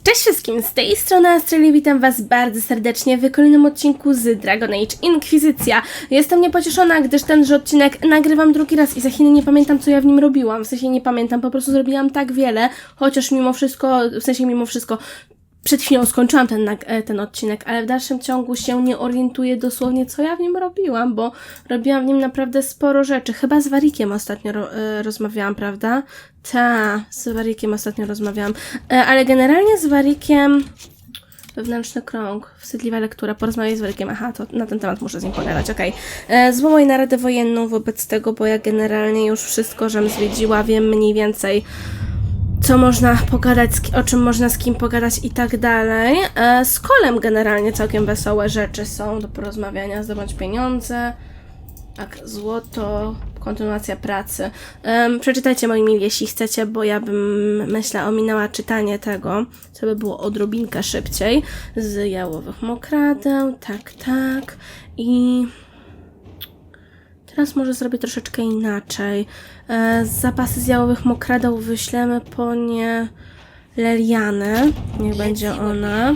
Cześć wszystkim, z tej strony Australii, witam was bardzo serdecznie w kolejnym odcinku z Dragon Age Inkwizycja. Jestem niepocieszona, gdyż tenże odcinek nagrywam drugi raz i za chwilę nie pamiętam, co ja w nim robiłam. W sensie nie pamiętam, po prostu zrobiłam tak wiele, chociaż mimo wszystko przed chwilą skończyłam ten odcinek, ale w dalszym ciągu się nie orientuję dosłownie, co ja w nim robiłam, bo robiłam w nim naprawdę sporo rzeczy. Chyba z Warikiem ostatnio rozmawiałam, prawda? Z Warikiem ostatnio rozmawiałam. Ale generalnie z Warikiem... Wewnętrzny krąg, wstydliwa lektura, porozmawiaj z Warikiem. Aha, to na ten temat muszę z nim pogadać, okej. Zwołaj naradę wojenną wobec tego, bo ja generalnie już wszystko, żem zwiedziła, wiem mniej więcej, co można pogadać, o czym można z kim pogadać i tak dalej. Z Kolem generalnie całkiem wesołe rzeczy są do porozmawiania. Zdobądź pieniądze, złoto, kontynuacja pracy. Przeczytajcie, moi mili, jeśli chcecie, bo ja bym, myślę, ominęła czytanie tego, co by było odrobinkę szybciej. Z jałowych mokradeł, tak. I... teraz może zrobię troszeczkę inaczej. Zapasy z jałowych mokradeł wyślemy po nie Lelianę. Niech będzie ona.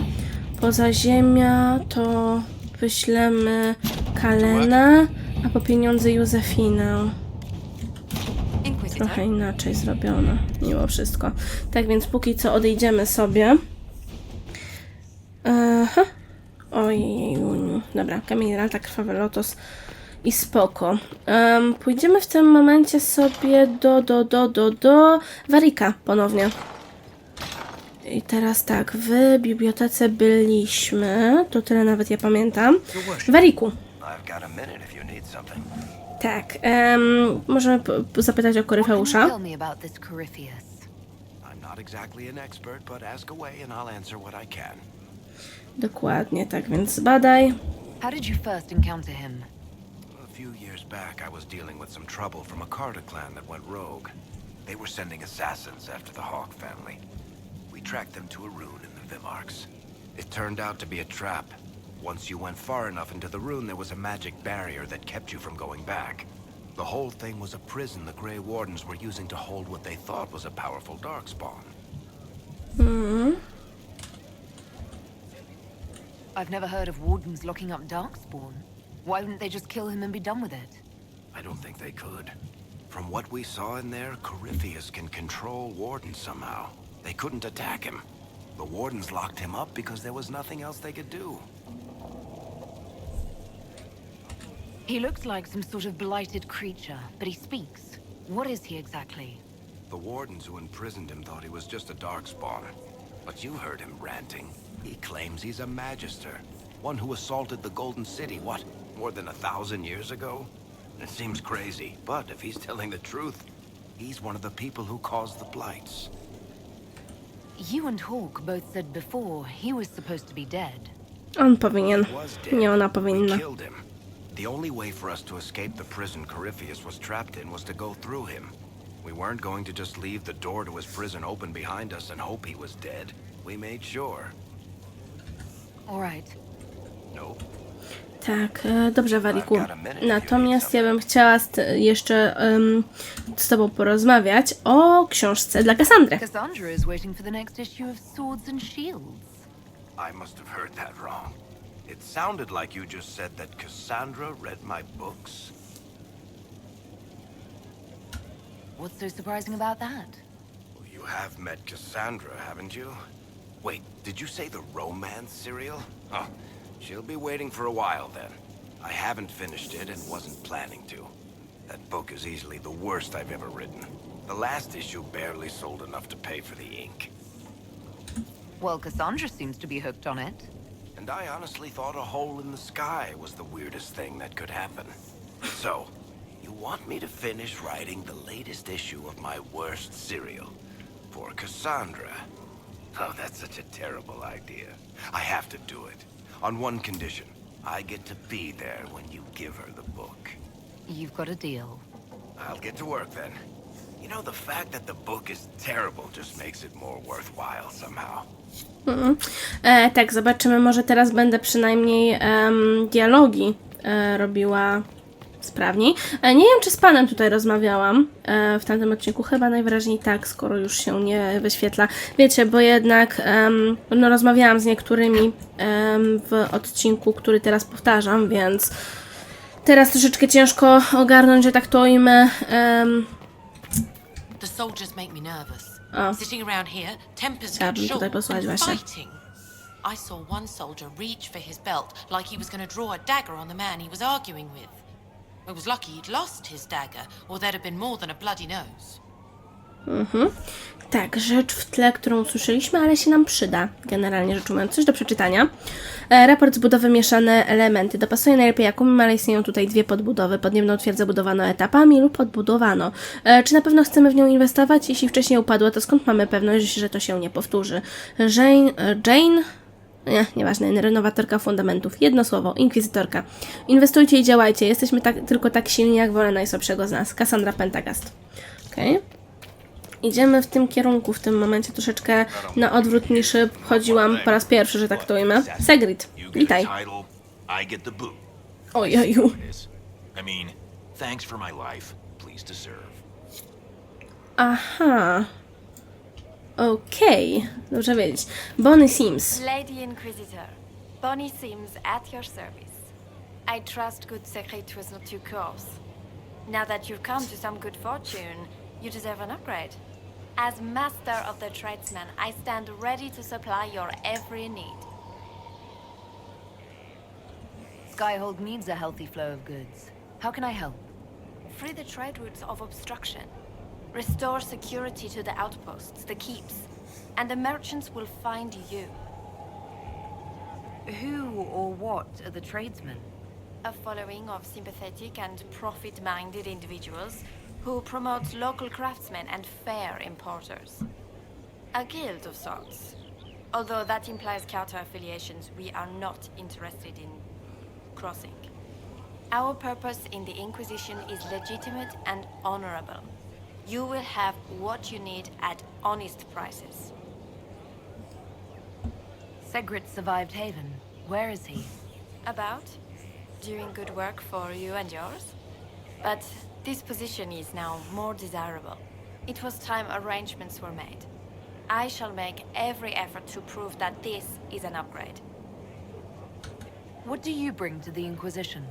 Pozaziemia to wyślemy Kalenę, a po pieniądze Józefinę. Trochę inaczej zrobione, mimo wszystko. Tak więc póki co odejdziemy sobie. Ojej, dobra, kamień ralta, krwawy lotos. I spoko. Pójdziemy w tym momencie sobie do Warika ponownie. I teraz tak, w bibliotece byliśmy, to tyle nawet ja pamiętam. Wariku. Tak, możemy zapytać o Koryfeusza. Dokładnie, tak więc badaj. A few years back, I was dealing with some trouble from a Carter clan that went rogue. They were sending assassins after the Hawk family. We tracked them to a rune in the Vimarks. It turned out to be a trap. Once you went far enough into the rune, there was a magic barrier that kept you from going back. The whole thing was a prison the Grey Wardens were using to hold what they thought was a powerful darkspawn. I've never heard of Wardens locking up darkspawn. Why wouldn't they just kill him and be done with it? I don't think they could. From what we saw in there, Corypheus can control Warden somehow. They couldn't attack him. The Wardens locked him up because there was nothing else they could do. He looks like some sort of blighted creature, but he speaks. What is he exactly? The Wardens who imprisoned him thought he was just a darkspawn. But you heard him ranting. He claims he's a magister. One who assaulted the Golden City, what, more than 1,000 years ago? It seems crazy, but if he's telling the truth, he's one of the people who caused the blights. You and Hawk both said before he was supposed to be dead. On powinien. He was dead. Nie ona We powinna. killed him. The only way for us to escape the prison Corypheus was trapped in was to go through him. We weren't going to just leave the door to his prison open behind us and hope he was dead. We made sure. All right. No. Tak, dobrze, Wariku. Natomiast ja bym chciała jeszcze z tobą porozmawiać o książce dla Kassandry. Cassandra is waiting for the next issue of Swords and Shields. I must have heard that wrong. It sounded like you just said that Cassandra read my books. What's so surprising about that? Well, you have met Cassandra, haven't you? Wait, did you say the romance serial? Oh, she'll be waiting for a while then. I haven't finished it and wasn't planning to. That book is easily the worst I've ever written. The last issue barely sold enough to pay for the ink. Well, Cassandra seems to be hooked on it. And I honestly thought a hole in the sky was the weirdest thing that could happen. So, you want me to finish writing the latest issue of my worst serial for Cassandra? Oh, that's such a terrible idea. I have to do it. On one condition. I get to be there when you give her the book. You've got a deal. I'll get to work then. You know, the fact that the book is terrible just makes it more worthwhile somehow. Tak, zobaczymy. Może teraz będę przynajmniej dialogi robiła sprawniej. Nie wiem, czy z panem tutaj rozmawiałam w tamtym odcinku. Chyba najwyraźniej tak, skoro już się nie wyświetla. Wiecie, bo jednak no, rozmawiałam z niektórymi w odcinku, który teraz powtarzam, więc teraz troszeczkę ciężko ogarnąć, że tak to ujmę. The soldiers make me nervous. O. Sitting around here, tempers Chciałabym get tutaj short posłuchać and właśnie. fighting. I saw one soldier reach for his belt like he was going to draw a dagger on the man he was arguing with. It was lucky he'd lost his dagger, or there'd have been more than a bloody nose. Tak, rzecz w tle, którą usłyszeliśmy, ale się nam przyda, generalnie rzecz ujmując. Coś do przeczytania. Raport z budowy mieszane elementy. Dopasuje najlepiej jak umiem, ale istnieją tutaj dwie podbudowy. Podniebną twierdzę budowano etapami lub odbudowano. Czy na pewno chcemy w nią inwestować? Jeśli wcześniej upadła, to skąd mamy pewność, że to się nie powtórzy? Jane? Nie, nieważne, renowatorka fundamentów. Jedno słowo, inkwizytorka. Inwestujcie i działajcie. Jesteśmy tylko tak silni, jak wolę najsłabszego z nas. Cassandra Pentagast. Okej. Idziemy w tym kierunku, w tym momencie troszeczkę na odwrót niż chodziłam po raz pierwszy, że tak to ujmę. Segrid, You get witaj. a title, I get the boot. Ojeju. I mean, thanks for my life. Pleased to serve. Aha. Okej, dobrze wiedzieć. Bonnie Sims. Lady Inquisitor, Bonnie Sims at your service. I trust good secret was not too coarse. Now that you've come to some good fortune, you deserve an upgrade. As master of the tradesman, I stand ready to supply your every need. Skyhold needs a healthy flow of goods. How can I help? Free the trade routes of obstruction. Restore security to the outposts, the keeps, and the merchants will find you. Who or what are the tradesmen? A following of sympathetic and profit-minded individuals who promote local craftsmen and fair importers. A guild of sorts. Although that implies counter-affiliations we are not interested in crossing. Our purpose in the Inquisition is legitimate and honorable. You will have what you need at honest prices. Segrit survived Haven. Where is he? About? Doing good work for you and yours? But this position is now more desirable. It was time arrangements were made. I shall make every effort to prove that this is an upgrade. What do you bring to the Inquisition?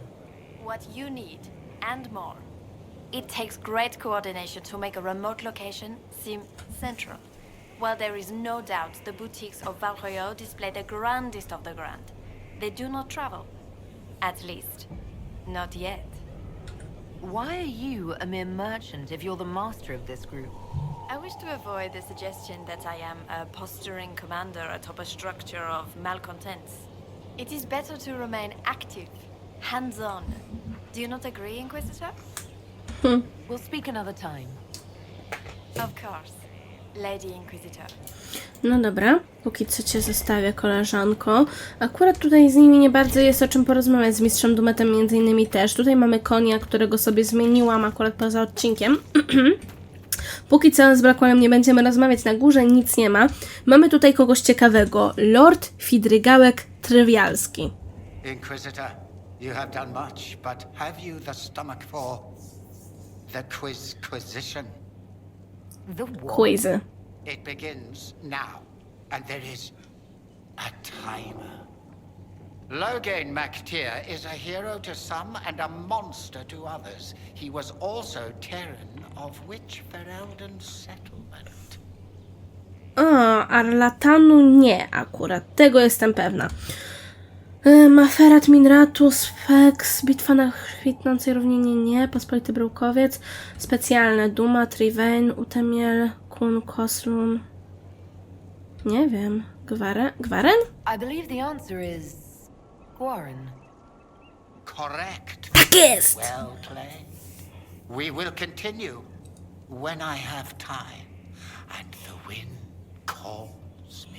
What you need, and more. It takes great coordination to make a remote location seem central. While there is no doubt the boutiques of Valroyo display the grandest of the grand, they do not travel. At least, not yet. Why are you a mere merchant if you're the master of this group? I wish to avoid the suggestion that I am a posturing commander atop a structure of malcontents. It is better to remain active, hands-on. Do you not agree, Inquisitor? We'll speak another time. Of course, Lady Inquisitor. No dobra, póki co cię zostawię, koleżanko. Akurat tutaj z nimi nie bardzo jest o czym porozmawiać, z mistrzem Dumetem między innymi też. Tutaj mamy konia, którego sobie zmieniłam akurat poza odcinkiem. Póki co z Blackwellem nie będziemy rozmawiać, na górze nic nie ma. Mamy tutaj kogoś ciekawego. Lord Fidrygałek Trywialski. Inquisitor, you have done much, but have you the stomach for the quizquisition? The what? Quizy. It begins now, and there is a timer. Logan MacTier is a hero to some and a monster to others. He was also Terran of which Ferelden settlement? Arlatanu nie akurat, tego jestem pewna. Maferat Minratus, Fex, Bitwa na kwitnącej równinie nie, Pospolity Bryłkowiec, Specjalne Duma, Trivain, Utemiel, Kun, Koslun. Nie wiem. Gwaren? I believe the answer is Guarin. Correct. Tak jest! Well played. We will continue when I have time and the wind calls me.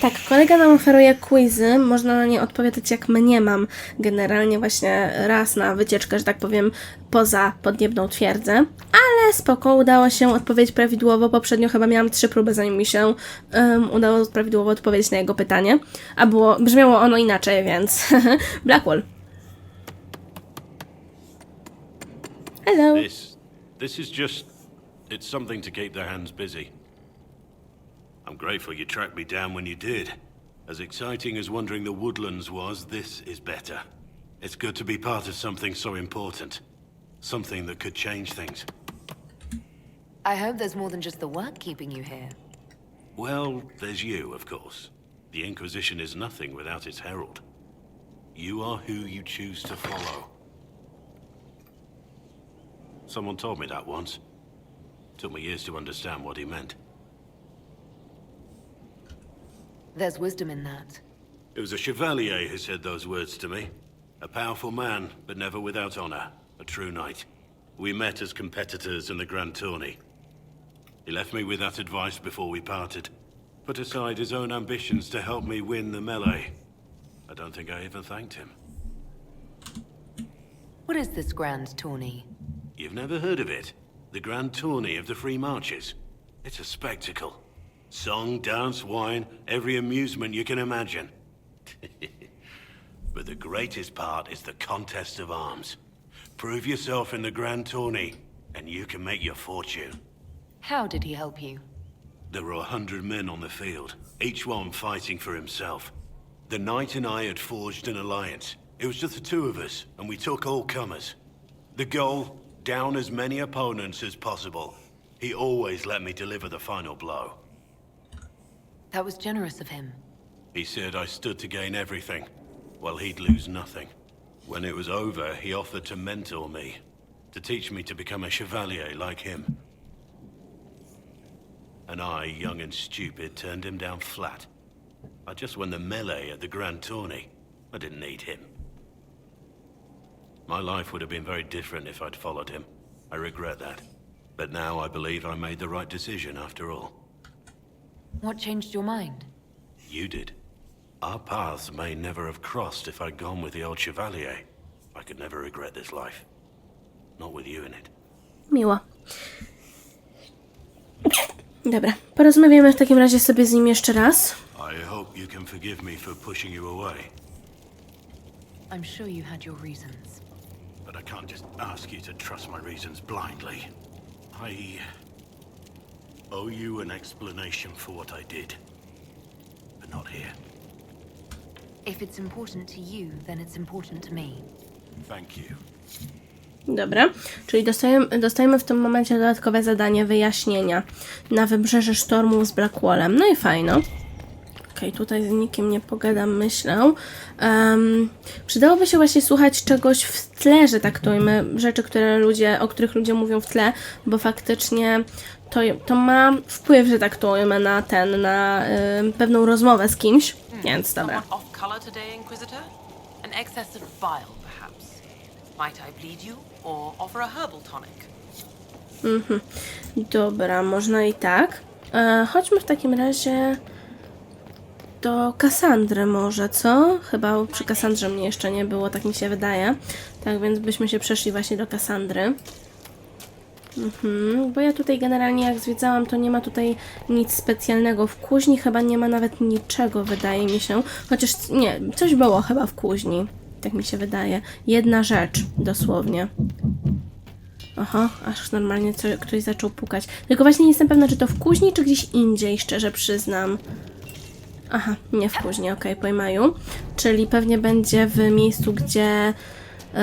Tak, kolega nam oferuje quizy, można na nie odpowiadać jak mniemam. Generalnie właśnie raz na wycieczkę, że tak powiem, poza podniebną twierdzę. Ale spoko, udało się odpowiedzieć prawidłowo. Poprzednio chyba miałam 3 próby, zanim mi się udało prawidłowo odpowiedzieć na jego pytanie. A brzmiało ono inaczej, więc Blackwell. Hello. This is just... It's something to keep their hands busy. I'm grateful you tracked me down when you did. As exciting as wandering the woodlands was, this is better. It's good to be part of something so important. Something that could change things. I hope there's more than just the work keeping you here. Well, there's you, of course. The Inquisition is nothing without its herald. You are who you choose to follow. Someone told me that once. Took me years to understand what he meant. There's wisdom in that. It was a chevalier who said those words to me. A powerful man, but never without honor. A true knight. We met as competitors in the Grand Tourney. He left me with that advice before we parted. Put aside his own ambitions to help me win the melee. I don't think I even thanked him. What is this grand tourney? You've never heard of it? The Grand Tourney of the Free Marches. It's a spectacle. Song, dance, wine, every amusement you can imagine. But the greatest part is the contest of arms. Prove yourself in the Grand Tourney, and you can make your fortune. How did he help you? There were 100 men on the field, each one fighting for himself. The knight and I had forged an alliance. It was just the two of us, and we took all comers. The goal, down as many opponents as possible. He always let me deliver the final blow. That was generous of him. He said I stood to gain everything, while he'd lose nothing. When it was over, he offered to mentor me, to teach me to become a chevalier like him. And I, young and stupid, turned him down flat. I just won the melee at the Grand Tourney. I didn't need him. My life would have been very different if I'd followed him. I regret that. But now I believe I made the right decision after all. What changed your mind? You did. Our paths may never have crossed if I'd gone with the old chevalier. I could never regret this life. Not with you in it. Miło. Dobra, porozmawiamy w takim razie sobie z nim jeszcze raz. I hope you can forgive me for pushing you away. I'm sure you had your reasons. But I can't just ask you to trust my reasons blindly. I owe you an explanation for what I did. But not here. If it's important to you, then it's important to me. Thank you. Dobra, czyli dostajemy w tym momencie dodatkowe zadanie wyjaśnienia na wybrzeże sztormu z Blackwallem. No i fajno. Okej, tutaj z nikim nie pogadam, myślę. Przydałoby się właśnie słuchać czegoś w tle, że tak to ujmę, rzeczy, o których ludzie mówią w tle, bo faktycznie to ma wpływ, że tak to ujmę, na pewną rozmowę z kimś, więc dobra. Somewhat off color today, Inquisitor? An excess of bile, perhaps. Might I bleed you, or offer a herbal tonic? Dobra, można i tak. Chodźmy w takim razie do Kassandry może, co? Chyba przy Kassandrze mnie jeszcze nie było, tak mi się wydaje. Tak więc byśmy się przeszli właśnie do Kassandry. Bo ja tutaj generalnie jak zwiedzałam, to nie ma tutaj nic specjalnego w kuźni, chyba nie ma nawet niczego, wydaje mi się. Chociaż nie, coś było chyba w kuźni, tak mi się wydaje. Jedna rzecz, dosłownie. Oho, aż normalnie ktoś zaczął pukać. Tylko właśnie nie jestem pewna, czy to w kuźni, czy gdzieś indziej, szczerze przyznam. Aha, nie w kuźni, okej, pojmaju. Czyli pewnie będzie w miejscu, gdzie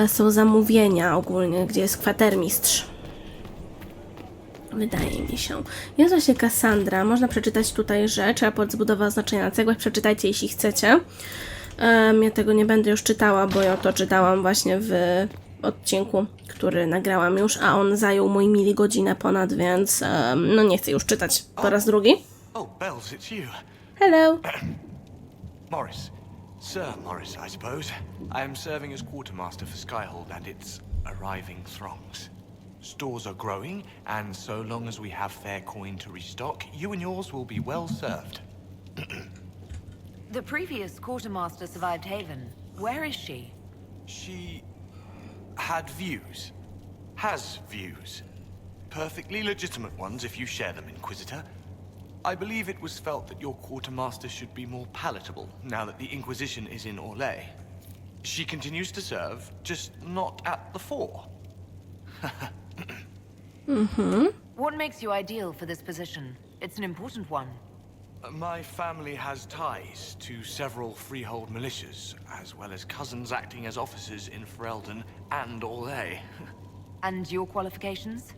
są zamówienia ogólnie, gdzie jest kwatermistrz. Wydaje mi się. Jest właśnie Kassandra. Można przeczytać tutaj, że trzeba podbudować oznaczenia na cegłach. Przeczytajcie, jeśli chcecie. Ja tego nie będę już czytała, bo ja to czytałam właśnie w odcinku, który nagrałam już, a on zajął mój mili godzinę ponad, więc no nie chcę już czytać po raz drugi. Oh, Bells, it's you. Hello. Morris. Sir Morris, I suppose. I am serving as quartermaster for Skyhold and its arriving throngs. Stores are growing, and so long as we have fair coin to restock, you and yours will be well served. The previous quartermaster survived Haven. Where is she? She had views. Has views. Perfectly legitimate ones if you share them, Inquisitor. I believe it was felt that your quartermaster should be more palatable now that the Inquisition is in Orlais. She continues to serve, just not at the fore. What makes you ideal for this position? It's an important one. My family has ties to several freehold militias, as well as cousins acting as officers in Ferelden and Orlais. And your qualifications?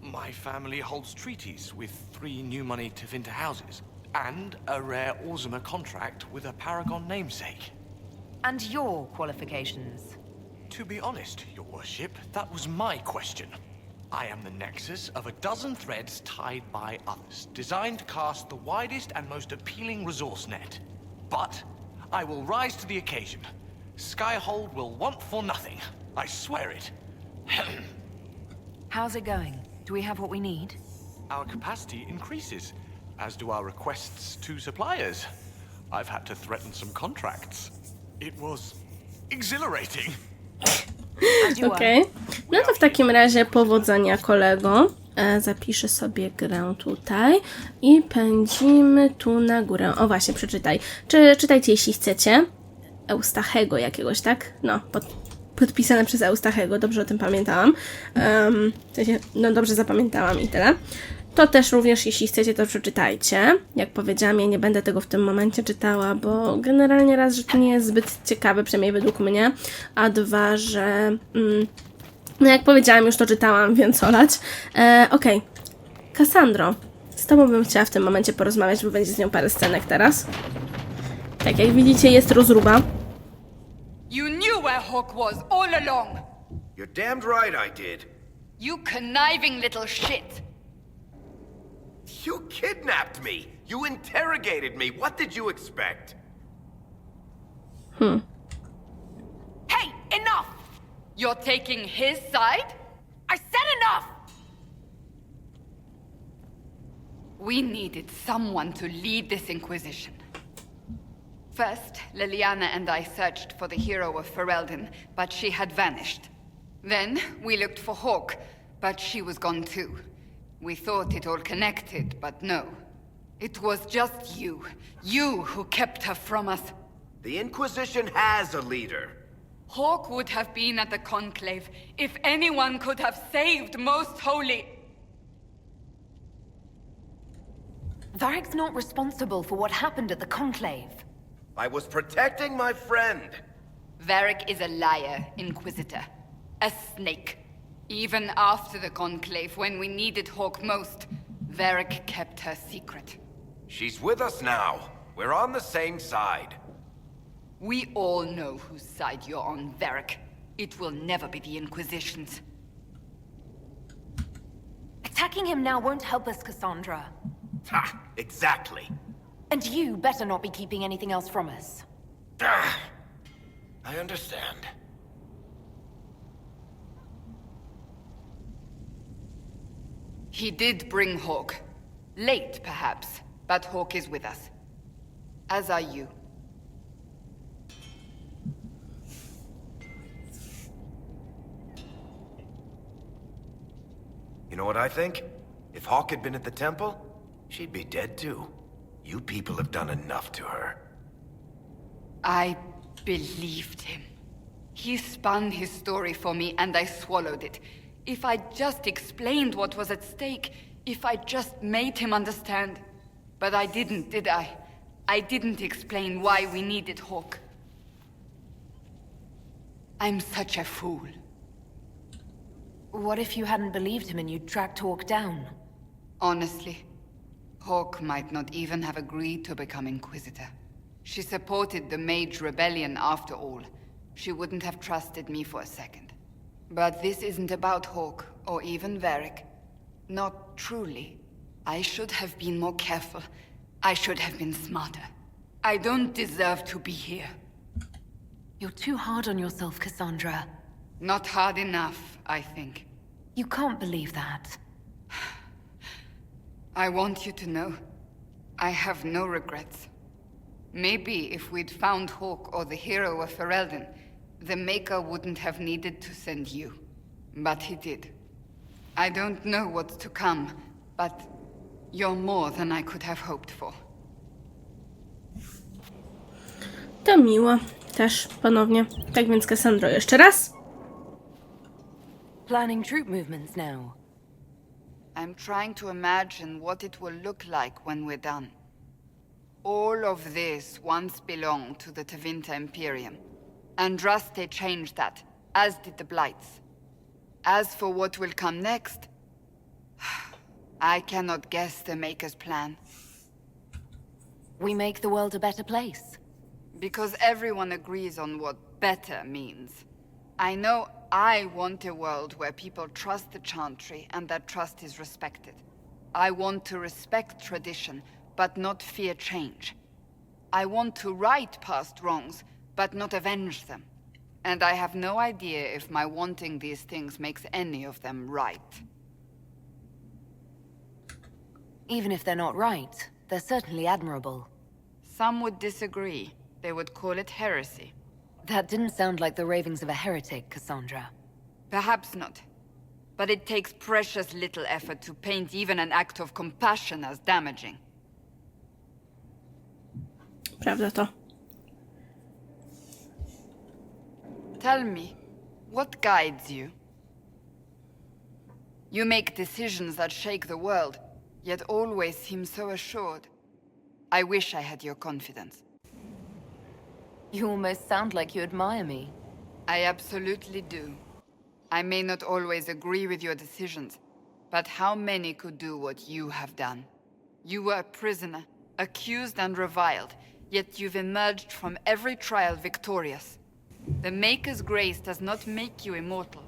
My family holds treaties with 3 new money Tevinter houses, and a rare Orzuma contract with a Paragon namesake. And your qualifications? To be honest, your worship, that was my question. I am the nexus of a dozen threads tied by others, designed to cast the widest and most appealing resource net. But I will rise to the occasion. Skyhold will want for nothing. I swear it. How's it going? Do we have what we need? Our capacity increases, as do our requests to suppliers. I've had to threaten some contracts. It was exhilarating. Okej. No to w takim razie powodzenia, kolego. Zapiszę sobie grę tutaj i pędzimy tu na górę. O właśnie, przeczytaj. Czytajcie, jeśli chcecie. Eustachego jakiegoś, tak? No, podpisane przez Eustachego, dobrze o tym pamiętałam. W sensie, no dobrze zapamiętałam i tyle. To też również, jeśli chcecie, to przeczytajcie. Jak powiedziałam, ja nie będę tego w tym momencie czytała, bo generalnie raz, że to nie jest zbyt ciekawe, przynajmniej według mnie, a dwa, że no jak powiedziałam, już to czytałam, więc olać. Okej. Cassandro, z tobą bym chciała w tym momencie porozmawiać, bo będzie z nią parę scenek teraz. Tak jak widzicie, jest rozruba. You knew where Hawk was all along. You're damned right I did. You conniving little shit. You kidnapped me! You interrogated me! What did you expect? Hey, enough! You're taking his side? I said enough! We needed someone to lead this Inquisition. First, Liliana and I searched for the hero of Ferelden, but she had vanished. Then, we looked for Hawk, but she was gone too. We thought it all connected, but no. It was just you. You who kept her from us. The Inquisition has a leader. Hawk would have been at the Conclave if anyone could have saved Most Holy. Varric's not responsible for what happened at the Conclave. I was protecting my friend. Varric is a liar, Inquisitor. A snake. Even after the Conclave, when we needed Hawk most, Varric kept her secret. She's with us now. We're on the same side. We all know whose side you're on, Varric. It will never be the Inquisition's. Attacking him now won't help us, Cassandra. Ha! Exactly. And you better not be keeping anything else from us. Ah, I understand. He did bring Hawk. Late, perhaps, but Hawk is with us. As are you. You know what I think? If Hawk had been at the temple, she'd be dead too. You people have done enough to her. I believed him. He spun his story for me and I swallowed it. If I just explained what was at stake, if I just made him understand. But I didn't, did I? I didn't explain why we needed Hawk. I'm such a fool. What if you hadn't believed him and you'd tracked Hawk down? Honestly, Hawk might not even have agreed to become Inquisitor. She supported the Mage Rebellion after all. She wouldn't have trusted me for a second. But this isn't about Hawk, or even Varric. Not truly. I should have been more careful. I should have been smarter. I don't deserve to be here. You're too hard on yourself, Cassandra. Not hard enough, I think. You can't believe that. I want you to know, I have no regrets. Maybe if we'd found Hawk or the hero of Ferelden, the Maker wouldn't have needed to send you. But he did. I don't know what's to come, but you're more than I could have hoped for. To miło. Też ponownie. Tak więc, Cassandro, jeszcze raz. planning troop movements now. I'm trying to imagine what it will look like when we're done. All of this once belonged to the Tevinter Imperium. Andraste changed that, as did the Blights. As for what will come next, I cannot guess the Maker's plan. We make the world a better place. Because everyone agrees on what better means. I know I want a world where people trust the Chantry and that trust is respected. I want to respect tradition, but not fear change. I want to right past wrongs, but not avenge them. And I have no idea if my wanting these things makes any of them right. Even if they're not right, they're certainly admirable. Some would disagree. They would call it heresy. That didn't sound like the ravings of a heretic, Cassandra. Perhaps not. But it takes precious little effort to paint even an act of compassion as damaging. Prawda to. Tell me, what guides you? You make decisions that shake the world, yet always seem so assured. I wish I had your confidence. You almost sound like you admire me. I absolutely do. I may not always agree with your decisions, but how many could do what you have done? You were a prisoner, accused and reviled, yet you've emerged from every trial victorious. The Maker's grace does not make you immortal.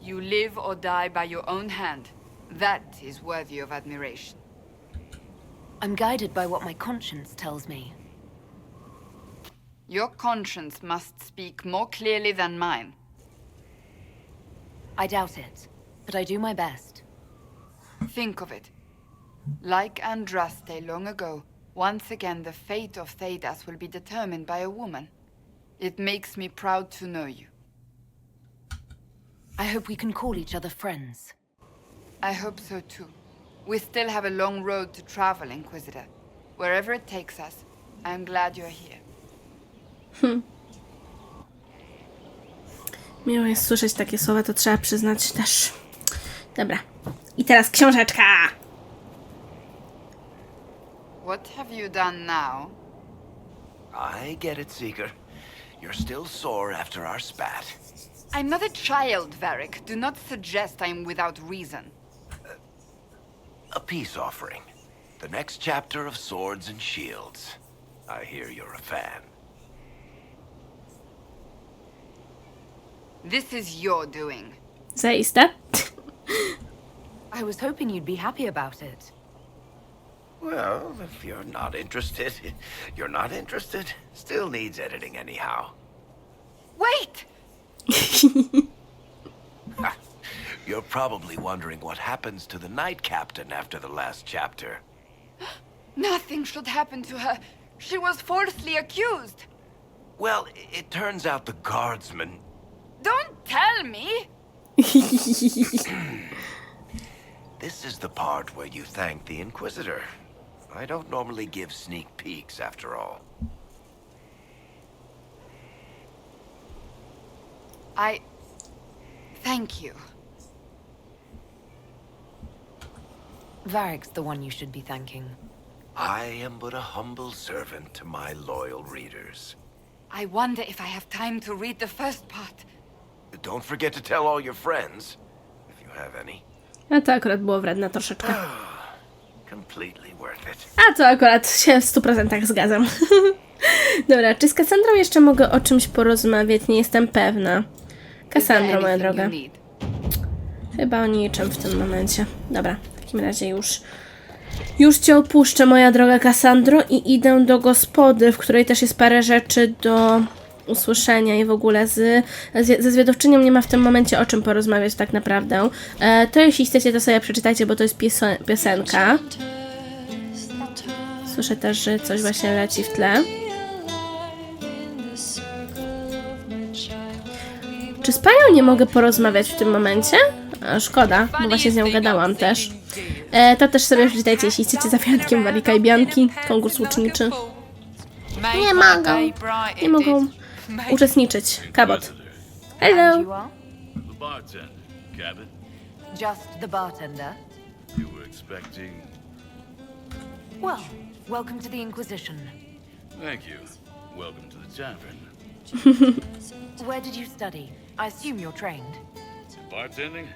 You live or die by your own hand. That is worthy of admiration. I'm guided by what my conscience tells me. Your conscience must speak more clearly than mine. I doubt it, but I do my best. Think of it. Like Andraste long ago, once again the fate of Thedas will be determined by a woman. It makes me proud to know you. I hope we can call each other friends. I hope so too. We still have a long road to travel, Inquisitor. Wherever it takes us, I'm glad you're here. Miło jest słyszeć takie słowa, to trzeba przyznać też. Dobra. I teraz książeczka! What have you done now? I get it, Seeker. You're still sore after our spat. I'm not a child, Varric. Do not suggest I'm without reason. A peace offering. The next chapter of Swords and Shields. I hear you're a fan. This is your doing. Zaiste. I was hoping you'd be happy about it. Well, if you're not interested, you're not interested. Still needs editing anyhow. Wait! You're probably wondering what happens to the Knight Captain after the last chapter. Nothing should happen to her. She was falsely accused. Well, it turns out the guardsman... Don't tell me! This is the part where you thank the Inquisitor. I don't normally give sneak peeks, after all. Thank you. Varric's the one you should be thanking. I am but a humble servant to my loyal readers. I wonder if I have time to read the first part. Don't forget to tell all your friends, if you have any. A to akurat było wredne troszeczkę. Completely worth it. A to akurat się w 100% zgadzam. Dobra, czy z Kassandrą jeszcze mogę o czymś porozmawiać? Nie jestem pewna. Kassandro, moja droga. Chyba o niczym w tym momencie. Dobra, w takim razie już cię opuszczę, moja droga Kassandro, i idę do gospody, w której też jest parę rzeczy do usłyszenia i w ogóle ze zwiadowczynią nie ma w tym momencie o czym porozmawiać tak naprawdę. To jeśli chcecie, to sobie przeczytajcie, bo to jest piosenka. Słyszę też, że coś właśnie leci w tle. Czy z panią nie mogę porozmawiać w tym momencie? A, szkoda, bo właśnie z nią gadałam też. To też sobie przeczytajcie, jeśli chcecie, za wyjątkiem Walika i Bianki, konkurs łuczniczy. Nie mogą uczestniczyć. Kabot. Hello. Cabot? Just the bartender? You were expecting... Well, welcome to the Inquisition. Thank you. Welcome to the tavern. Where did you study? I assume you're trained. Bartending?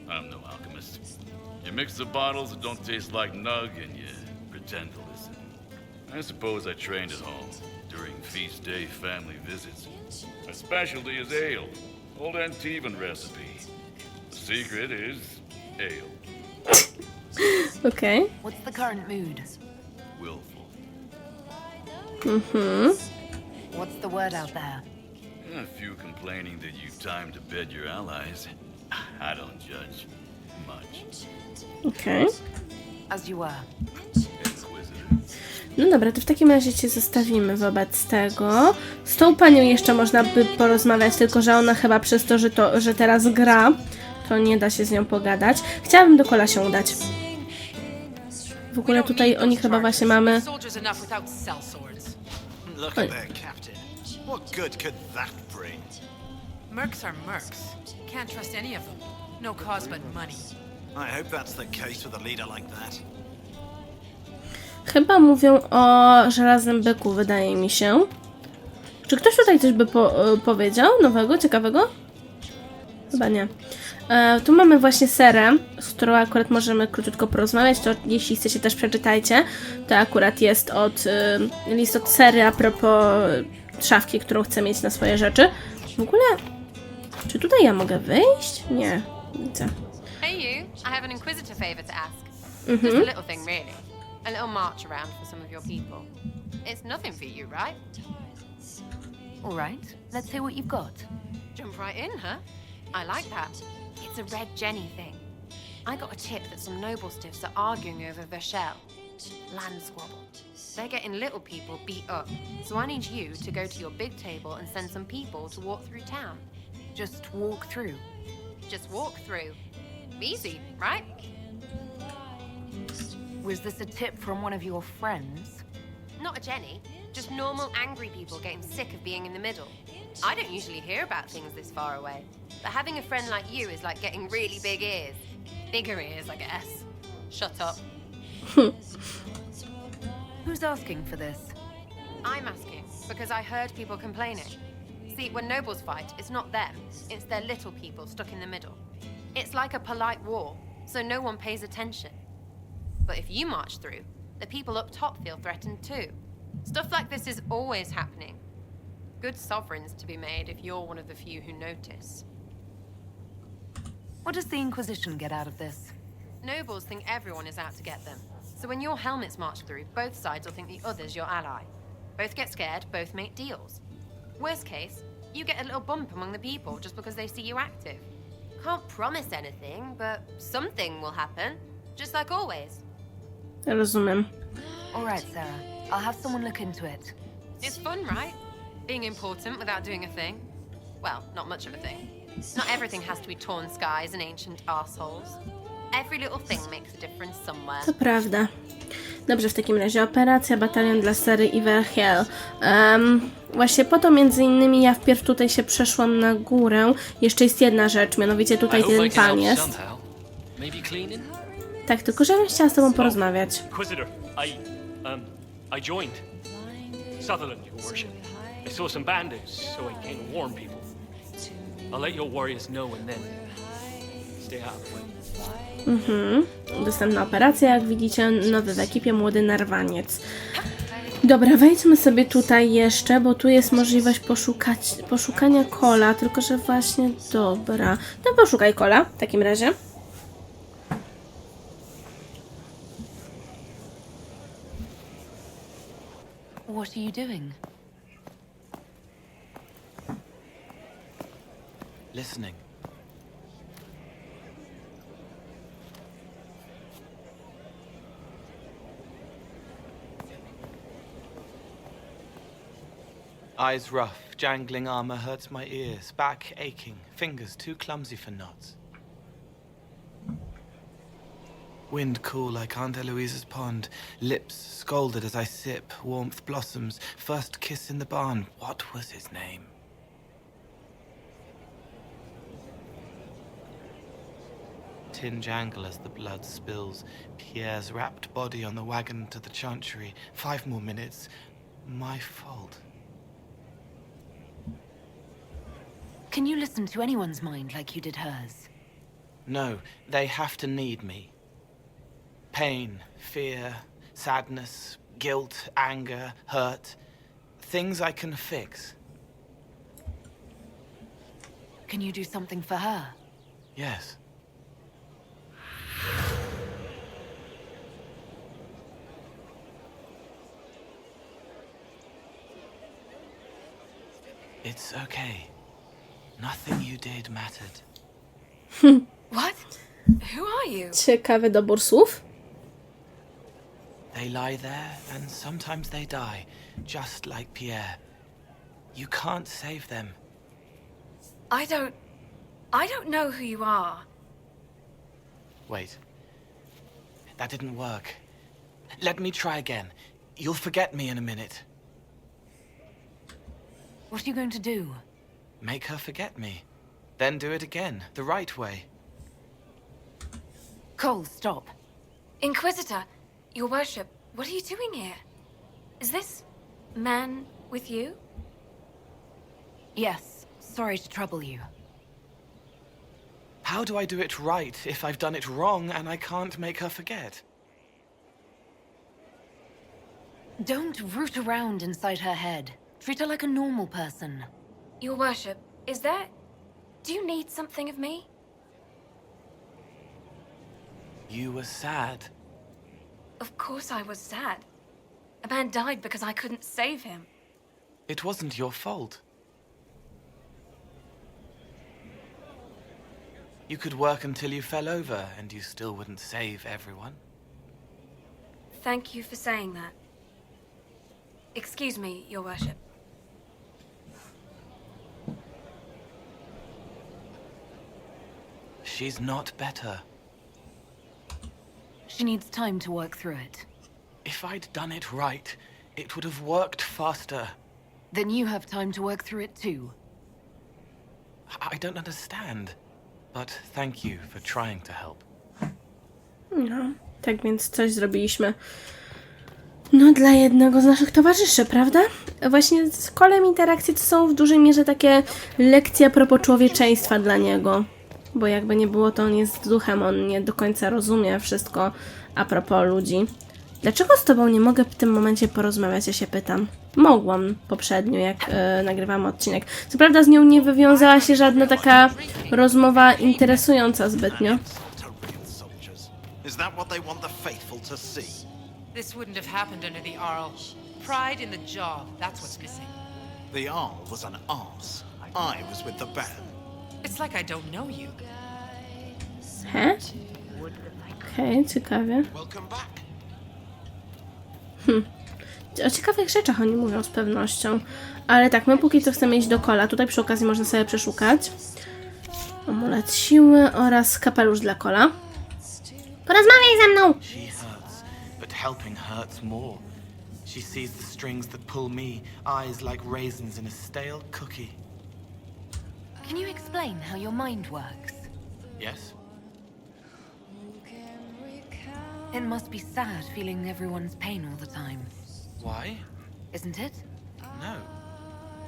I'm no alchemist. You mix the bottles that don't taste like nug and you pretend to listen. I suppose I trained at home during feast day family visits. My specialty is ale. Old Antivan recipe. The secret is ale. Okej. What's the current mood? Willful. What's the word out there? A few complaining that you time to bed your allies. I don't judge much. Okej. As you were. Inquisitor. No dobra, to w takim razie cię zostawimy wobec tego. Z tą panią jeszcze można by porozmawiać, tylko że ona chyba przez to, że teraz gra, to nie da się z nią pogadać. Chciałabym do kola się udać. W ogóle tutaj oni chyba właśnie mamy... Look at their captain. What good could that bring? Mercs are mercs. Can't trust any of them. No cause but money. I hope that's the case with a leader like that. Chyba mówią o żelaznym byku, wydaje mi się. Czy ktoś tutaj coś by powiedział nowego, ciekawego? Chyba nie. Tu mamy właśnie Serę, z którą akurat możemy króciutko porozmawiać, to jeśli chcecie też przeczytajcie. To akurat jest list od Sery a propos szafki, którą chcę mieć na swoje rzeczy. W ogóle, czy tutaj ja mogę wyjść? Nie, widzę. Hey you, I have an inquisitor favor to ask. Just a little thing really. A little march around for some of your people. It's nothing for you, right? All right, let's hear what you've got. Jump right in, huh? I like that. It's a Red Jenny thing. I got a tip that some noble stiffs are arguing over Vachel. Land squabble. They're getting little people beat up. So I need you to go to your big table and send some people to walk through town. Just walk through. Just walk through. Easy, right? Was this a tip from one of your friends? Not a Jenny. Just normal angry people getting sick of being in the middle. I don't usually hear about things this far away. But having a friend like you is like getting really big ears. Bigger ears, I guess. Shut up. Who's asking for this? I'm asking because I heard people complaining. See, when nobles fight, it's not them. It's their little people stuck in the middle. It's like a polite war, so no one pays attention. But if you march through, the people up top feel threatened too. Stuff like this is always happening. Good sovereigns to be made if you're one of the few who notice. What does the Inquisition get out of this? Nobles think everyone is out to get them. So when your helmets march through, both sides will think the other's your ally. Both get scared, both make deals. Worst case, you get a little bump among the people just because they see you active. Can't promise anything, but something will happen. Just like always. Rozumiem. All right, Sarah. I'll have someone look into it. It's fun, right? Being important without doing a thing. Well, not much of a thing. Not everything has to be torn skies and ancient arseholes. Every little thing makes a difference somewhere. To prawda. Dobrze, w takim razie operacja, batalion dla Sery i Verhel. Właśnie po to między innymi ja wpierw tutaj się przeszłam na górę. Jeszcze jest jedna rzecz, mianowicie tutaj ten pan jest. Tak, tylko że bym chciała z tobą porozmawiać. Inquisitor, I joined. Sutherland, your worship. I saw some bandits, so I came to warn people. I'll let your warriors know and then stay out of the way. Dostępna operacja, jak widzicie, nowy w ekipie, młody narwaniec. Dobra, wejdźmy sobie tutaj jeszcze, bo tu jest możliwość poszukania kola, tylko że właśnie, dobra. No poszukaj kola, w takim razie. What are you doing? Listening. Eyes rough, jangling armor hurts my ears, back aching, fingers too clumsy for knots. Wind cool like Aunt Eloise's pond, lips scalded as I sip, warmth blossoms, first kiss in the barn. What was his name? tin jangle as the blood spills. Pierre's wrapped body on the wagon to the chantry. 5 more minutes. My fault. Can you listen to anyone's mind like you did hers? No, they have to need me. Pain, fear, sadness, guilt, anger, hurt. Things I can fix. Can you do something for her? Yes. It's okay. Nothing you did mattered. What? Who are you? Ciekawy dobór słów. They lie there, and sometimes they die, just like Pierre. You can't save them. I don't know who you are. Wait. That didn't work. Let me try again. You'll forget me in a minute. What are you going to do? Make her forget me. Then do it again, the right way. Cole, stop. Inquisitor, your worship, what are you doing here? Is this man with you? Yes, sorry to trouble you. How do I do it right if I've done it wrong and I can't make her forget? Don't root around inside her head. Treat her like a normal person. Your worship, do you need something of me? You were sad. Of course I was sad. A man died because I couldn't save him. It wasn't your fault. You could work until you fell over, and you still wouldn't save everyone. Thank you for saying that. Excuse me, your worship. She's not better. She needs time to work through it. If I'd done it right, it would have worked faster. Then you have time to work through it too. I don't understand. But thank you for trying to help. No, tak więc coś zrobiliśmy. No, dla jednego z naszych towarzyszy, prawda? Właśnie z Kolem interakcje to są w dużej mierze takie lekcje a propos człowieczeństwa dla niego. Bo jakby nie było, to on jest duchem, on nie do końca rozumie wszystko a propos ludzi. Dlaczego z tobą nie mogę w tym momencie porozmawiać, ja się pytam. Mogłam poprzednio, jak nagrywam odcinek. Co prawda z nią nie wywiązała się żadna taka rozmowa interesująca zbytnio. Is that what they want the faithful to see? This wouldn't have happened under the Arl. Pride in the job, that's what's missing. The Arl was an arse. I was with the band. It's like I don't know you. He? Okej, ciekawie. Welcome back. O ciekawych rzeczach oni mówią z pewnością. Ale tak, my póki co chcemy iść do Kola. Tutaj przy okazji można sobie przeszukać. Amulet siły oraz kapelusz dla Kola. Porozmawiaj ze mną! She hurts, but helping hurts more. She sees the strings that pull me, eyes like raisins in a stale cookie. Can you explain how your mind works? Yes? It must be sad feeling everyone's pain all the time. Why? Isn't it? No.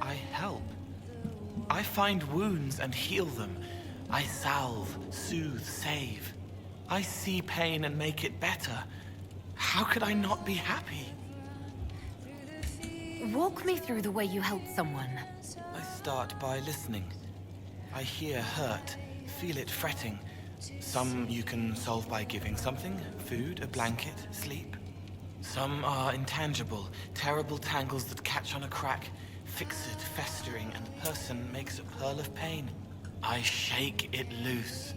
I help. I find wounds and heal them. I salve, soothe, save. I see pain and make it better. How could I not be happy? Walk me through the way you help someone. I start by listening. I hear hurt, feel it fretting. Some you can solve by giving something, food, a blanket, sleep. Some are intangible, terrible tangles that catch on a crack, fixed, festering, and the person makes a pearl of pain. I shake it loose.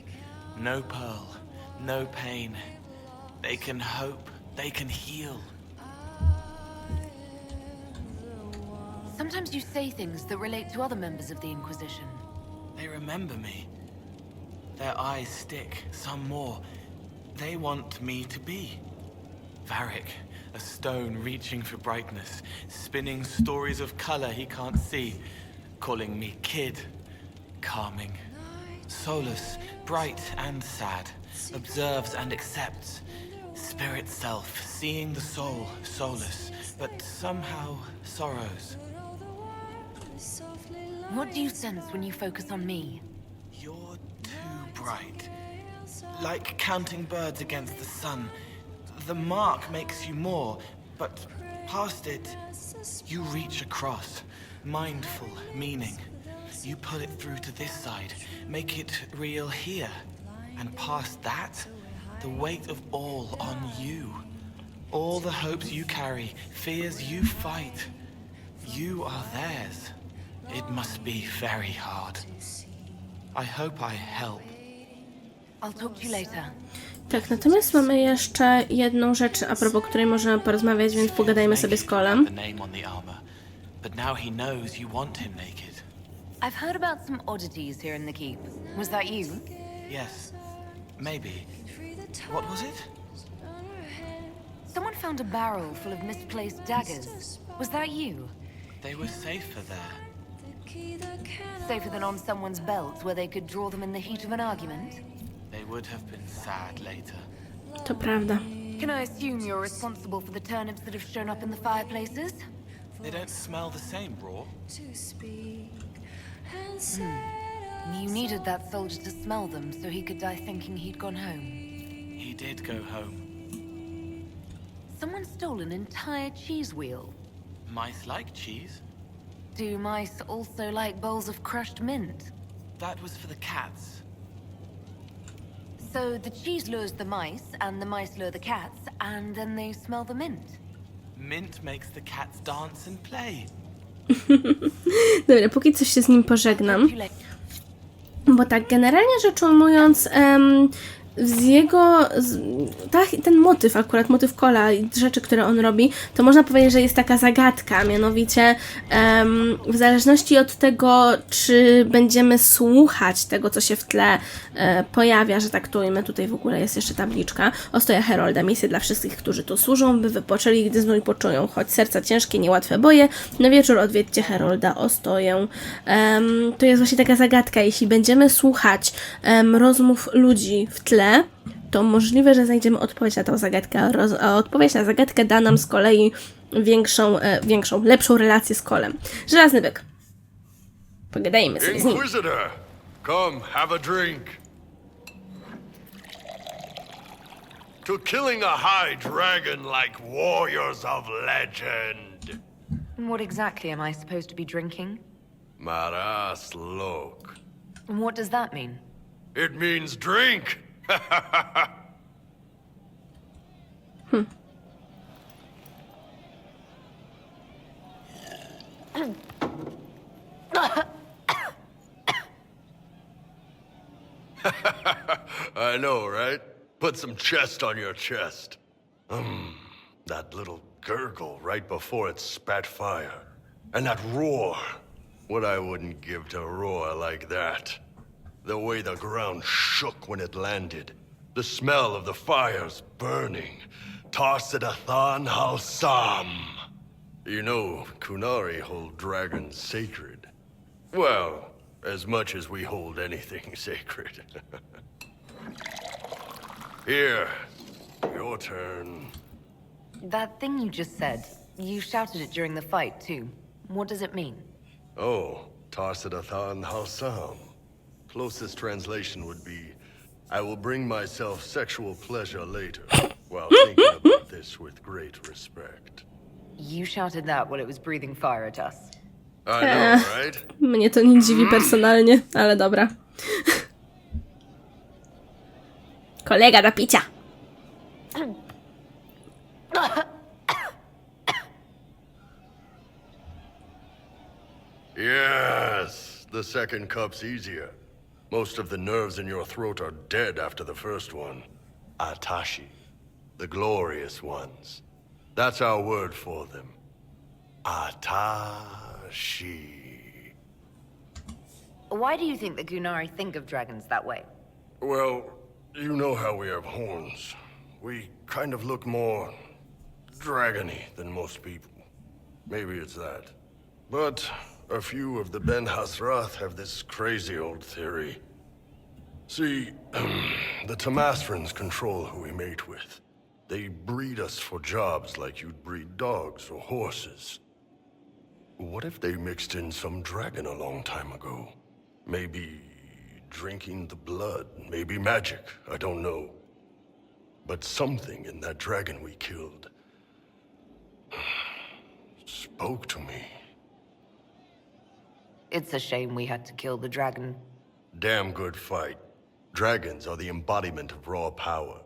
No pearl, no pain. They can hope, they can heal. Sometimes you say things that relate to other members of the Inquisition. They remember me. Their eyes stick, some more. They want me to be. Varric, a stone reaching for brightness, spinning stories of color he can't see, calling me kid, calming. Solus, bright and sad, observes and accepts. Spirit self, seeing the soul, soulless, but somehow sorrows. What do you sense when you focus on me? You're too bright. Like counting birds against the sun. The mark makes you more, but past it, you reach across. Mindful, meaning. You put it through to this side, make it real here. And past that, the weight of all on you. All the hopes you carry, fears you fight. You are theirs. It must be very hard. I hope I help. I'll talk to you later. Tak, natomiast mamy jeszcze jedną rzecz, a propos której możemy porozmawiać, więc pogadajmy sobie z Colem. But now he knows you want him naked. I've heard about some oddities here in the keep. Was that you? Yes. Maybe. What was it? Someone found a barrel full of misplaced daggers. Was that you? They were safer there. Safer than on someone's belt, where they could draw them in the heat of an argument? They would have been sad later. To prawda. Can I assume you're responsible for the turnips that have shown up in the fireplaces? They don't smell the same, raw. You needed that soldier to smell them so he could die thinking he'd gone home. He did go home. Someone stole an entire cheese wheel. Mice like cheese. Do mice also like bowls of crushed mint? That was for the cats. So the cheese lures the mice, and the mice lure the cats, and then they smell the mint. Mint makes the cats dance and play. Dobra, póki coś się z nim pożegnam. Bo tak, generalnie rzecz ujmując, ten motyw, akurat motyw Cola i rzeczy, które on robi, to można powiedzieć, że jest taka zagadka, mianowicie w zależności od tego, czy będziemy słuchać tego, co się w tle pojawia, że tak to ujmę, tutaj w ogóle jest jeszcze tabliczka, ostoja Herolda, misje dla wszystkich, którzy tu służą, by wypoczęli, gdy znój poczują, choć serca ciężkie, niełatwe boje, na wieczór odwiedźcie Herolda, ostoję. To jest właśnie taka zagadka, jeśli będziemy słuchać rozmów ludzi w tle, to możliwe, że znajdziemy odpowiedź na tę zagadkę, a odpowiedź na zagadkę da nam z kolei lepszą relację z Colem. Żelazny byk. Pogadajmy sobie z nim. Inquisitor, come have a drink. To killing a high dragon like warriors of legend. What exactly am I supposed to be drinking? Maras lok. What does that mean? It means drink. I know, right? Put some chest on your chest. That little gurgle right before it spat fire. And that roar. What I wouldn't give to roar like that. The way the ground shook when it landed. The smell of the fires burning. Tarsidathan Halsam. You know, Kunari hold dragons sacred. Well, as much as we hold anything sacred. Here, your turn. That thing you just said, you shouted it during the fight, too. What does it mean? Oh, Tarsidathan Halsam. Closest translation would be, I will bring myself sexual pleasure later, while thinking about this with great respect. You shouted that while it was breathing fire at us. I know, right? Mnie to nie dziwi personalnie, ale dobra. Kolega do picia. Yes, the second cup's easier. Most of the nerves in your throat are dead after the first one. Atashi, the glorious ones. That's our word for them. Atashi. Why do you think the Gunari think of dragons that way? Well, you know how we have horns. We kind of look more dragony than most people. Maybe it's that. But a few of the Ben Hasrath have this crazy old theory. See, the Tamasrans control who we mate with. They breed us for jobs like you'd breed dogs or horses. What if they mixed in some dragon a long time ago? Maybe drinking the blood, maybe magic, I don't know. But something in that dragon we killed spoke to me. It's a shame we had to kill the dragon. Damn good fight. Dragons are the embodiment of raw power.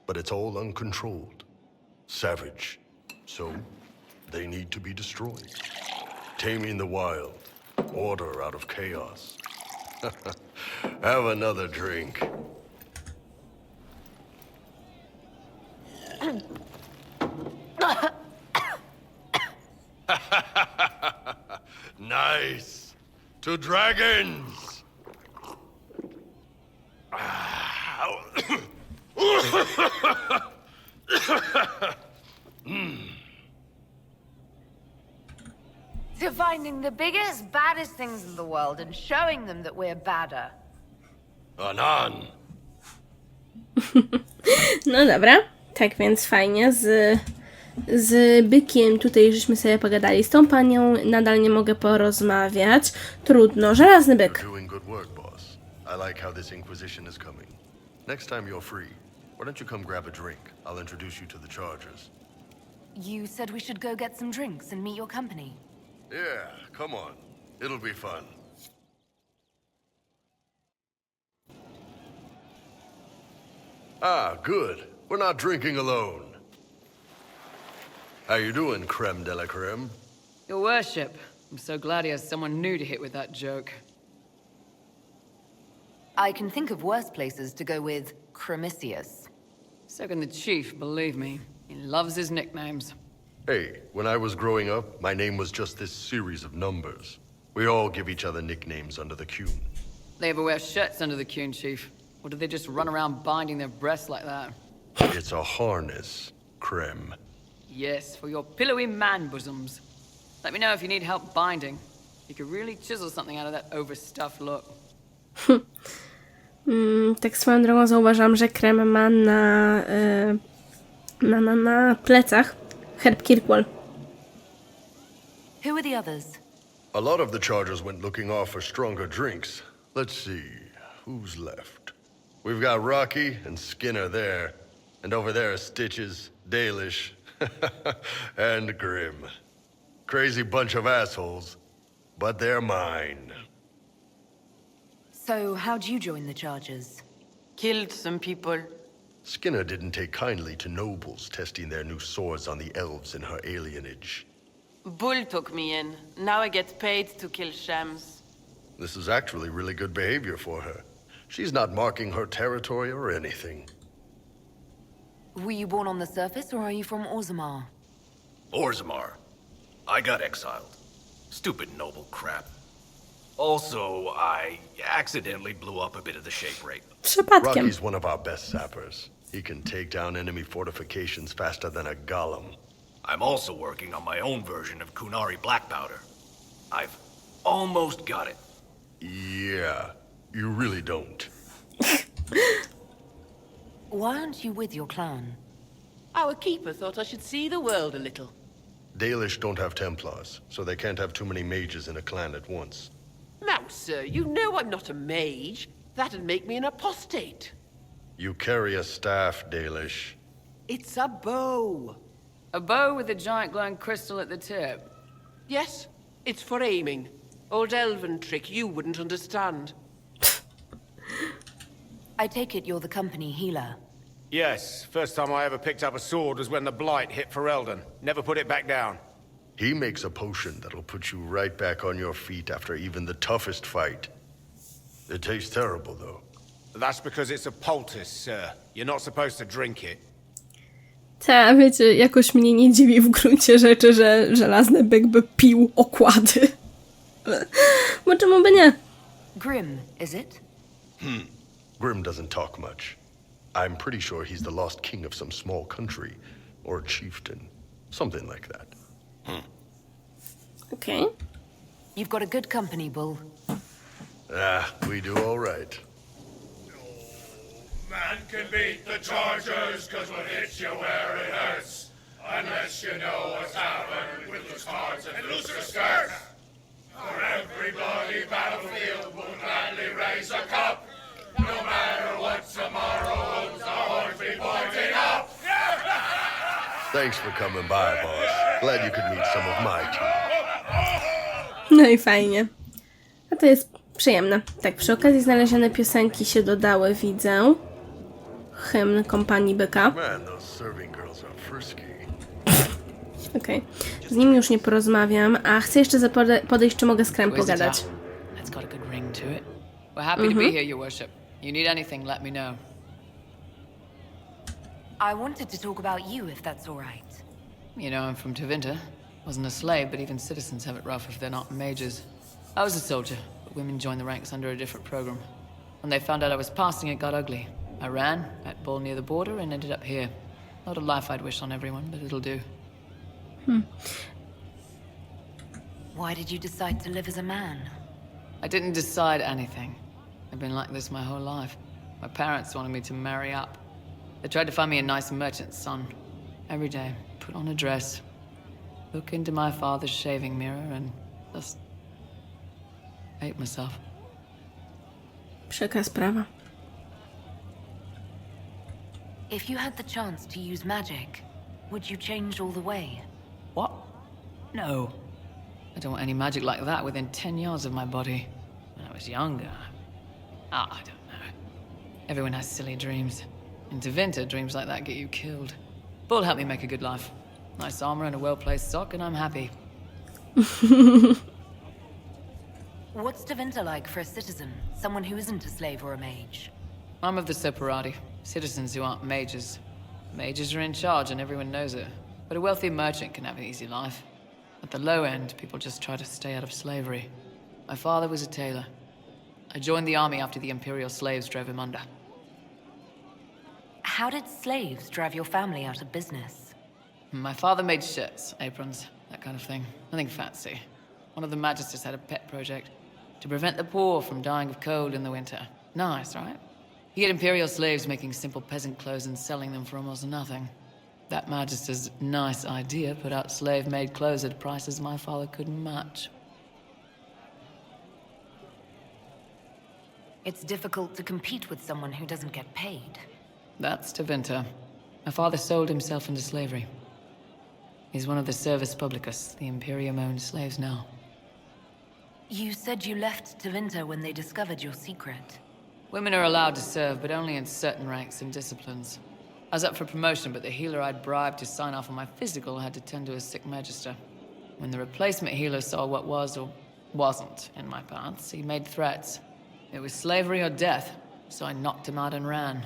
But it's all uncontrolled. Savage. So, they need to be destroyed. Taming the wild. Order out of chaos. Have another drink. Nice. To dragons. To finding the biggest, baddest things in the world and showing them that we're badder. Anan. No dobra, tak więc fajnie, z bykiem tutaj żeśmy sobie pogadali, z tą panią nadal nie mogę porozmawiać. Trudno, żelazny byk. Doing good work, boss. I like how this Inquisition is coming. Next time you're free, why don't you come grab a drink? I'll introduce you to the Chargers. You said we should go get some drinks and meet your company. Yeah, come on. It'll be fun. Ah, good. We're not drinking alone. How you doing, creme de la creme? Your worship, I'm so glad he has someone new to hit with that joke. I can think of worse places to go with Cremisius. So can the chief, believe me. He loves his nicknames. Hey, when I was growing up, my name was just this series of numbers. We all give each other nicknames under the Qun. They ever wear shirts under the Qun, chief? Or do they just run around binding their breasts like that? It's a harness, creme. Yes, for your pillowy man bosoms. Let me know if you need help binding. You could really chisel something out of that overstuffed look. Tak swoją drogą zauważam, że krem ma na plecach herb Kirkwall. Who are the others? A lot of the Chargers went looking off for stronger drinks. Let's see, who's left? We've got Rocky and Skinner there. And over there are Stitches, Dalish, and Grim. Crazy bunch of assholes, but they're mine. So, how'd you join the Chargers? Killed some people. Skinner didn't take kindly to nobles testing their new swords on the elves in her alienage. Bull took me in. Now I get paid to kill shams. This is actually really good behavior for her. She's not marking her territory or anything. Were you born on the surface, or are you from Orzammar? Orzammar. I got exiled. Stupid noble crap. Also, I accidentally blew up a bit of the shape rate. Rocky's one of our best sappers. He can take down enemy fortifications faster than a golem. I'm also working on my own version of Kunari black powder. I've almost got it. Yeah, you really don't. Why aren't you with your clan? Our keeper thought I should see the world a little. Dalish don't have Templars, so they can't have too many mages in a clan at once. Now, sir, you know I'm not a mage. That'd make me an apostate. You carry a staff, Dalish. It's a bow. A bow with a giant glowing crystal at the tip. Yes, it's for aiming. Old elven trick you wouldn't understand. I take it you're the company healer. Yes, first time I ever picked up a sword was when the blight hit Ferelden. Never put it back down. He makes a potion that'll put you right back on your feet after even the toughest fight. It tastes terrible, though. That's because it's a poultice, sir. You're not supposed to drink it. Ta, wiecie, jakoś mnie nie dziwi w gruncie rzeczy, że żelazny byk by pił okłady. Bo czemu by nie? Grim, is it? Grim doesn't talk much. I'm pretty sure he's the lost king of some small country. Or chieftain. Something like that. Okay. You've got a good company, Bull. Ah, we do all right. man can beat the chargers, cause we'll hit you where it hurts. Unless you know what's happened with loose cards and looser skirts. For every bloody battlefield will gladly raise a cup. No matter what tomorrow holds, our horns be pointing up. Thanks for coming by, boss. Glad you could meet some of my team. No i fajnie. A to jest przyjemne. Tak, przy okazji znalezione piosenki się dodały, widzę. Hymn kompanii byka. Man, those serving girls are frisky. Okej. Z nimi już nie porozmawiam, a chcę jeszcze podejść, czy mogę z Krem pogadać. That's got a good ring to it. We're happy to be here, your worship. You need anything, let me know. I wanted to talk about you, if that's all right. You know, I'm from Tevinter. Wasn't a slave, but even citizens have it rough if they're not mages. I was a soldier, but women joined the ranks under a different program. When they found out I was passing, it got ugly. I ran, met Bull near the border, and ended up here. Not a life I'd wish on everyone, but it'll do. Why did you decide to live as a man? I didn't decide anything. I've been like this my whole life. My parents wanted me to marry up. They tried to find me a nice merchant's son. Every day, put on a dress, look into my father's shaving mirror, and just hate myself. Przykra sprawa. If you had the chance to use magic, would you change all the way? What? No. I don't want any magic like that within 10 yards of my body. When I was younger, I don't know. Everyone has silly dreams. In Tevinter, dreams like that get you killed. Bull helped me make a good life. Nice armor and a well-placed stock, and I'm happy. What's Tevinter like for a citizen? Someone who isn't a slave or a mage? I'm of the Separati. Citizens who aren't mages. Mages are in charge and everyone knows it. But a wealthy merchant can have an easy life. At the low end, people just try to stay out of slavery. My father was a tailor. I joined the army after the Imperial slaves drove him under. How did slaves drive your family out of business? My father made shirts, aprons, that kind of thing. Nothing fancy. One of the magisters had a pet project to prevent the poor from dying of cold in the winter. Nice, right? He had Imperial slaves making simple peasant clothes and selling them for almost nothing. That magister's nice idea put out slave-made clothes at prices my father couldn't match. It's difficult to compete with someone who doesn't get paid. That's Tevinter. My father sold himself into slavery. He's one of the Servus Publicus, the Imperium-owned slaves now. You said you left Tevinter when they discovered your secret. Women are allowed to serve, but only in certain ranks and disciplines. I was up for promotion, but the healer I'd bribed to sign off on my physical had to tend to a sick magister. When the replacement healer saw what was or wasn't in my paths, he made threats. It was slavery or death, so I knocked him out and ran.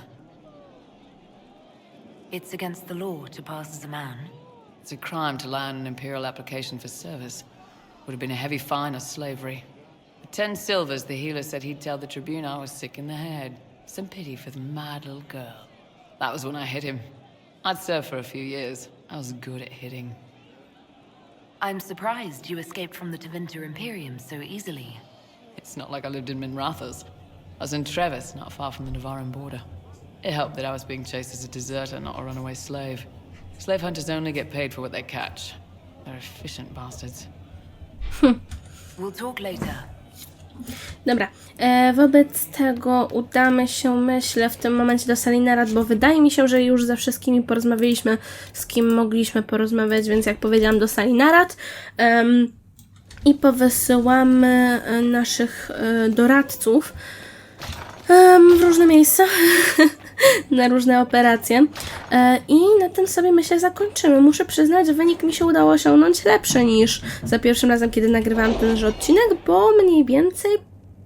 It's against the law to pass as a man. It's a crime to lie on an imperial application for service. Would have been a heavy fine or slavery. For 10 silvers, the healer said he'd tell the tribune I was sick in the head. Some pity for the mad little girl. That was when I hit him. I'd served for a few years. I was good at hitting. I'm surprised you escaped from the Tevinter Imperium so easily. It's not like I lived in Minrathas. I was in Trevis, not far from the Navarran border. It helped that I was being chased as a deserter, not a runaway slave. Slave hunters only get paid for what they catch. They're efficient bastards. We'll talk later. Dobra, wobec tego udamy się, myślę, w tym momencie do sali narad, bo wydaje mi się, że już ze wszystkimi porozmawialiśmy, z kim mogliśmy porozmawiać, więc jak powiedziałam, do sali narad i powysyłamy naszych doradców w różne miejsca, na różne operacje i na tym sobie, myślę, zakończymy. Muszę przyznać, że wynik mi się udało osiągnąć lepszy niż za pierwszym razem, kiedy nagrywałam tenże odcinek, bo mniej więcej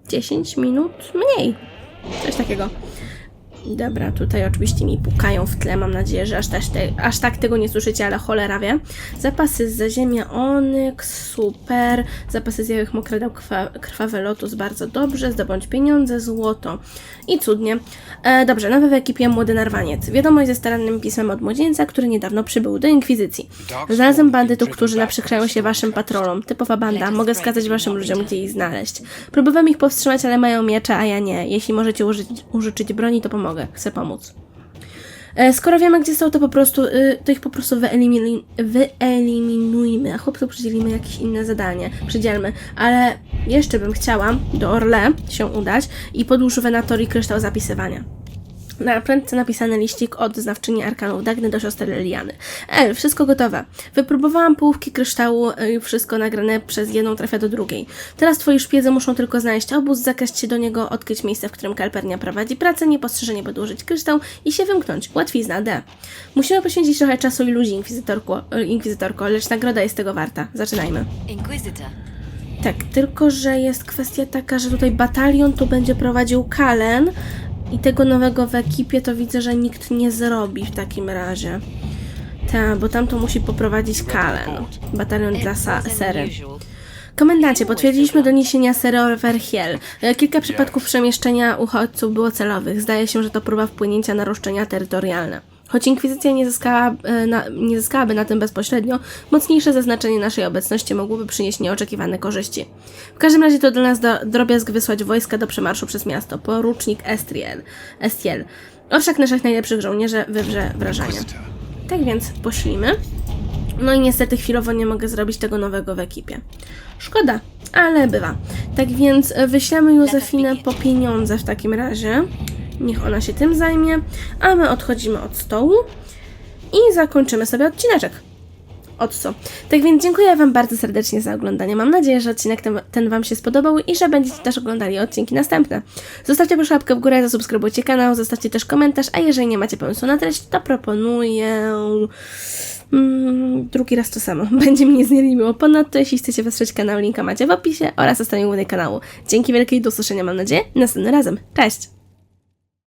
10 minut mniej. Coś takiego. Dobra, tutaj oczywiście mi pukają w tle, mam nadzieję, że aż tak tego nie słyszycie, ale cholera wie. Zapasy z zaziemia, onyks, super. Zapasy z jałych mokredeł, krwawy lotus, bardzo dobrze. Zdobądź pieniądze, złoto i cudnie. Dobrze, nowy w ekipie młody narwaniec. Wiadomość ze starannym pismem od młodzieńca, który niedawno przybył do Inkwizycji. Znalazłem bandytów, którzy naprzykrzają się waszym patrolom. Typowa banda, mogę wskazać waszym ludziom, gdzie ich znaleźć. Próbowałem ich powstrzymać, ale mają miecze, a ja nie. Jeśli możecie użyczyć broni, to pomogę. mogę, chcę pomóc. Skoro wiemy, gdzie są, to to ich po prostu wyeliminujmy, a chłopcu przydzielimy jakieś inne zadanie. Przydzielmy, ale jeszcze bym chciała do Orle się udać i podłóż Venatorii kryształ zapisywania. Na prędce napisany liścik od znawczyni arkanów Dagny do siostry Liliany. Wszystko gotowe. Wypróbowałam połówki kryształu i wszystko nagrane przez jedną trafia do drugiej. Teraz twoi szpiedzy muszą tylko znaleźć obóz, zakraść się do niego, odkryć miejsce, w którym kalpernia prowadzi pracę, niepostrzeżenie podłożyć kryształ i się wymknąć. Łatwizna, D. Musimy poświęcić trochę czasu i ludzi, inkwizytorko, lecz nagroda jest tego warta. Zaczynajmy. Inkwizytor. Tak, tylko że jest kwestia taka, że tutaj batalion tu będzie prowadził Kalen, i tego nowego w ekipie to widzę, że nikt nie zrobi w takim razie. Tak, bo tam to musi poprowadzić Kalen. Batalion dla Sery. Komendancie, potwierdziliśmy doniesienia Sery Overhill. Kilka przypadków przemieszczenia uchodźców było celowych. Zdaje się, że to próba wpłynięcia na roszczenia terytorialne. Choć Inkwizycja nie zyskałaby na tym bezpośrednio, mocniejsze zaznaczenie naszej obecności mogłoby przynieść nieoczekiwane korzyści. W każdym razie to dla nas drobiazg wysłać wojska do przemarszu przez miasto. Porucznik Estiel. Orszak naszych najlepszych żołnierzy wywrze wrażenie. Tak więc poślimy. No i niestety chwilowo nie mogę zrobić tego nowego w ekipie. Szkoda, ale bywa. Tak więc wyślemy Józefinę po pieniądze w takim razie. Niech ona się tym zajmie, a my odchodzimy od stołu i zakończymy sobie odcineczek. Od co? Tak więc dziękuję Wam bardzo serdecznie za oglądanie. Mam nadzieję, że odcinek ten Wam się spodobał i że będziecie też oglądali odcinki następne. Zostawcie proszę łapkę w górę, zasubskrybujcie kanał, zostawcie też komentarz, a jeżeli nie macie pomysłu na treść, to proponuję... drugi raz to samo. Będzie mi niezmiernie miło. Ponadto, jeśli chcecie wesprzeć kanał, linka macie w opisie oraz na stronie głównej kanału. Dzięki wielkie i do usłyszenia, mam nadzieję, następnym razem. Cześć!